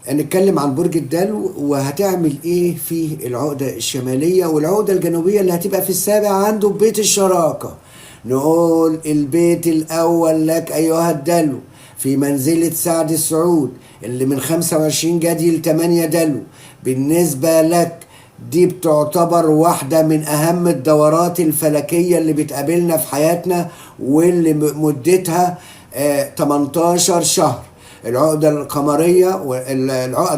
هنتكلم عن برج الدلو وهتعمل ايه في العقدة الشمالية والعقدة الجنوبية اللي هتبقى في السابع عنده ببيت الشراكة. نقول البيت الأول لك أيها الدلو في منزلة سعد السعود اللي من 25 جدي ل 8 دلو. بالنسبة لك دي بتعتبر واحدة من أهم الدورات الفلكية اللي بتقابلنا في حياتنا، واللي مدتها 18 شهر. العقد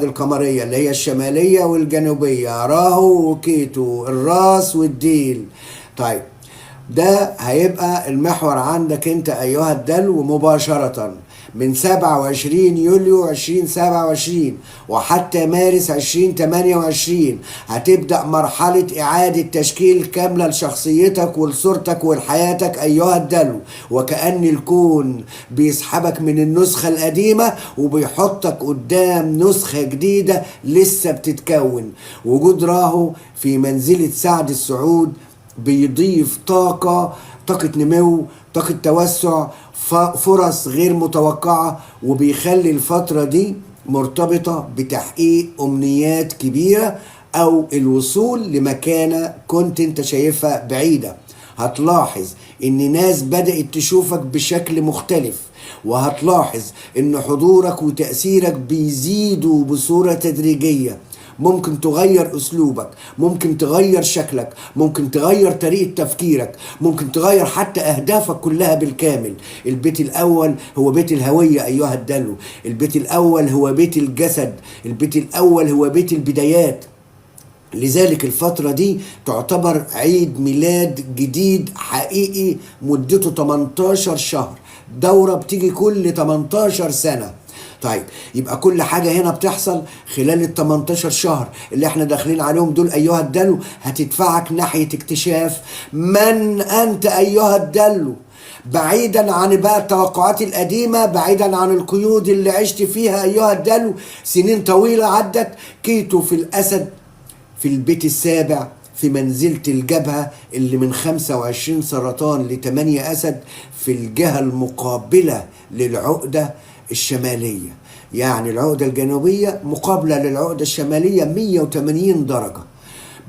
القمرية اللي هي الشمالية والجنوبية، راهو وكيتو، الراس والديل. طيب ده هيبقى المحور عندك انت ايها الدلو مباشرة من 27 يوليو 2027 وحتى مارس 2028. هتبدأ مرحلة إعادة تشكيل كاملة لشخصيتك ولصورتك ولحياتك أيها الدلو، وكأن الكون بيسحبك من النسخة القديمة وبيحطك قدام نسخة جديدة لسه بتتكون. وجود راهو في منزلة سعد السعود بيضيف طاقة نمو، طاقة توسع، فرص غير متوقعة، وبيخلي الفترة دي مرتبطة بتحقيق أمنيات كبيرة أو الوصول لمكانة كنت انت شايفها بعيدة. هتلاحظ ان ناس بدأت تشوفك بشكل مختلف، وهتلاحظ ان حضورك وتأثيرك بيزيدوا بصورة تدريجية. ممكن تغير اسلوبك، ممكن تغير شكلك، ممكن تغير طريقة تفكيرك، ممكن تغير حتى اهدافك كلها بالكامل. البيت الاول هو بيت الهوية ايها الدلو، البيت الاول هو بيت الجسد، البيت الاول هو بيت البدايات. لذلك الفترة دي تعتبر عيد ميلاد جديد حقيقي مدته 18 شهر، دورة بتيجي كل 18 سنة. طيب يبقى كل حاجة هنا بتحصل خلال ال 18 شهر اللي احنا داخلين عليهم دول ايها الدلو هتدفعك ناحية اكتشاف من انت ايها الدلو، بعيدا عن بقى التوقعات القديمة، بعيدا عن القيود اللي عشت فيها ايها الدلو. سنين طويلة عدت. كيتو في الاسد في البيت السابع في منزلة الجبهة اللي من 25 سرطان ل 8 أسد في الجهة المقابلة للعقدة الشمالية. يعني العقدة الجنوبية مقابلة للعقدة الشمالية 180 درجة.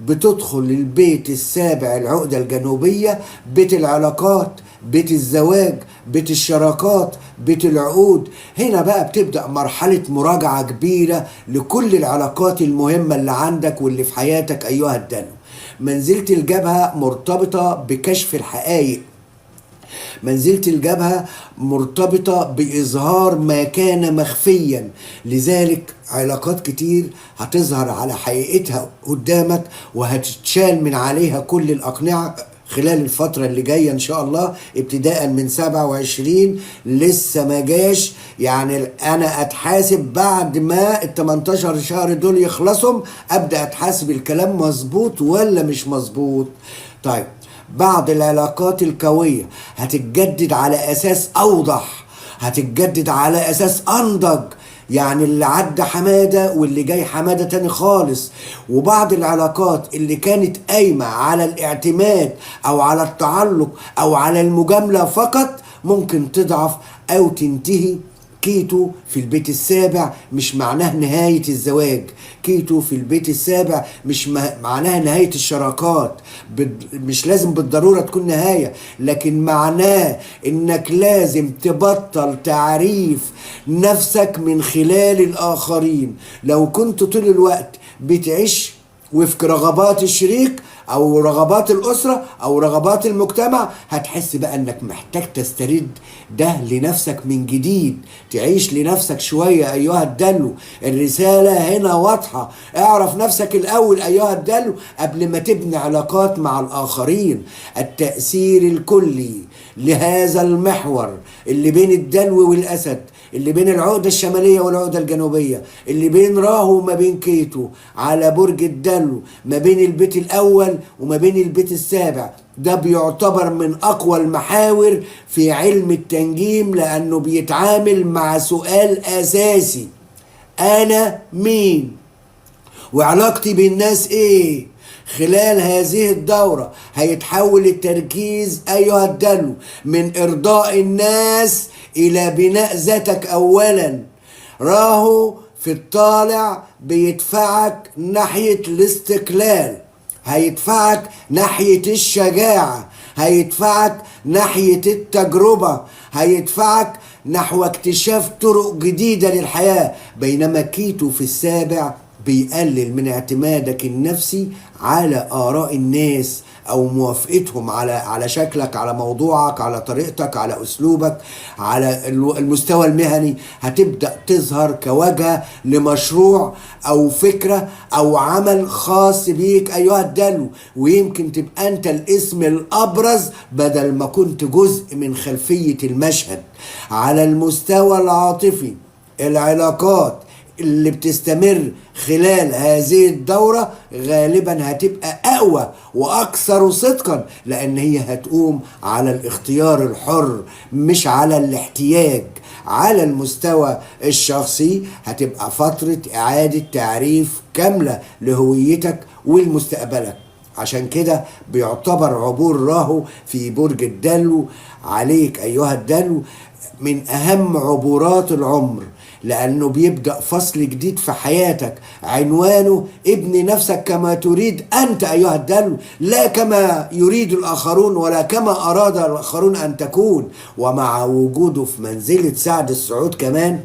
بتدخل البيت السابع العقدة الجنوبية بيت العلاقات، بيت الزواج، بيت الشراكات، بيت العقود. هنا بقى بتبدأ مرحلة مراجعة كبيرة لكل العلاقات المهمة اللي عندك واللي في حياتك أيها الدلو. منزلة الجبهة مرتبطة بكشف الحقائق، منزلة الجبهة مرتبطة بإظهار ما كان مخفيا. لذلك علاقات كتير هتظهر على حقيقتها قدامك وهتتشال من عليها كل الأقنعة خلال الفترة اللي جاية إن شاء الله، ابتداء من 27 لسه ما جاش. يعني أنا أتحاسب بعد ما ال 18 شهر دول يخلصهم، أبدأ أتحاسب الكلام مظبوط ولا مش مظبوط. طيب بعض العلاقات القوية هتتجدد على أساس أوضح، هتتجدد على أساس أنضج. يعني اللي عدى حمادة واللي جاي حمادة تاني خالص. وبعض العلاقات اللي كانت قايمة على الاعتماد أو على التعلق أو على المجاملة فقط ممكن تضعف أو تنتهي. كيتو في البيت السابع مش معناه نهاية الزواج، كيتو في البيت السابع مش معناه نهاية الشراكات، مش لازم بالضرورة تكون نهاية، لكن معناه انك لازم تبطل تعريف نفسك من خلال الآخرين. لو كنت طول الوقت بتعيش وفق رغبات الشريك او رغبات الاسره او رغبات المجتمع، هتحس بقى انك محتاج تسترد ده لنفسك من جديد، تعيش لنفسك شويه ايها الدلو. الرساله هنا واضحه، اعرف نفسك الاول ايها الدلو قبل ما تبني علاقات مع الاخرين. التاثير الكلي لهذا المحور اللي بين الدلو والاسد، اللي بين العقدة الشمالية والعقدة الجنوبية، اللي بين راهو وما بين كيتو على برج الدلو، ما بين البيت الأول وما بين البيت السابع، ده بيعتبر من أقوى المحاور في علم التنجيم، لأنه بيتعامل مع سؤال أساسي: أنا مين؟ وعلاقتي بالناس إيه؟ خلال هذه الدورة هيتحول التركيز أيها الدلو من إرضاء الناس إلى بناء ذاتك أولا. راهو في الطالع بيدفعك ناحية الاستقلال، هيدفعك ناحية الشجاعة، هيدفعك ناحية التجربة، هيدفعك نحو اكتشاف طرق جديدة للحياة. بينما كيتو في السابع بيقلل من اعتمادك النفسي على آراء الناس او موافقتهم على شكلك، على موضوعك، على طريقتك، على اسلوبك، على المستوى المهني. هتبدأ تظهر كواجهة لمشروع او فكرة او عمل خاص بيك ايها الدلو، ويمكن تبقى انت الاسم الابرز بدل ما كنت جزء من خلفية المشهد. على المستوى العاطفي، العلاقات اللي بتستمر خلال هذه الدورة غالبا هتبقى أقوى وأكثر صدقا، لأن هي هتقوم على الاختيار الحر مش على الاحتياج. على المستوى الشخصي هتبقى فترة إعادة تعريف كاملة لهويتك ولمستقبلك. عشان كده بيعتبر عبور راهو في برج الدلو عليك أيها الدلو من أهم عبورات العمر، لأنه بيبدأ فصل جديد في حياتك عنوانه ابن نفسك كما تريد أنت أيها الدلو، لا كما يريد الآخرون ولا كما أراد الآخرون أن تكون. ومع وجوده في منزلة سعد السعود كمان،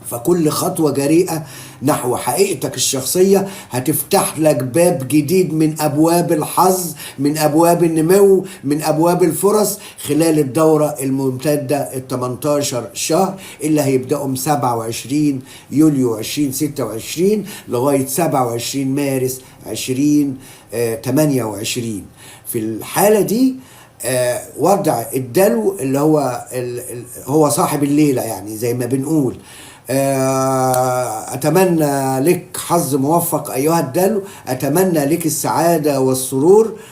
فكل خطوة جريئة نحو حقيقتك الشخصية هتفتح لك باب جديد من أبواب الحظ، من أبواب النمو، من أبواب الفرص خلال الدورة الممتدة ال 18 شهر اللي هيبدأوا من 27 يوليو 2026 لغاية 27 مارس 2028. في الحالة دي وضع الدلو اللي هو صاحب الليلة، يعني زي ما بنقول. أتمنى لك حظ موفق أيها الدلو، أتمنى لك السعادة والسرور.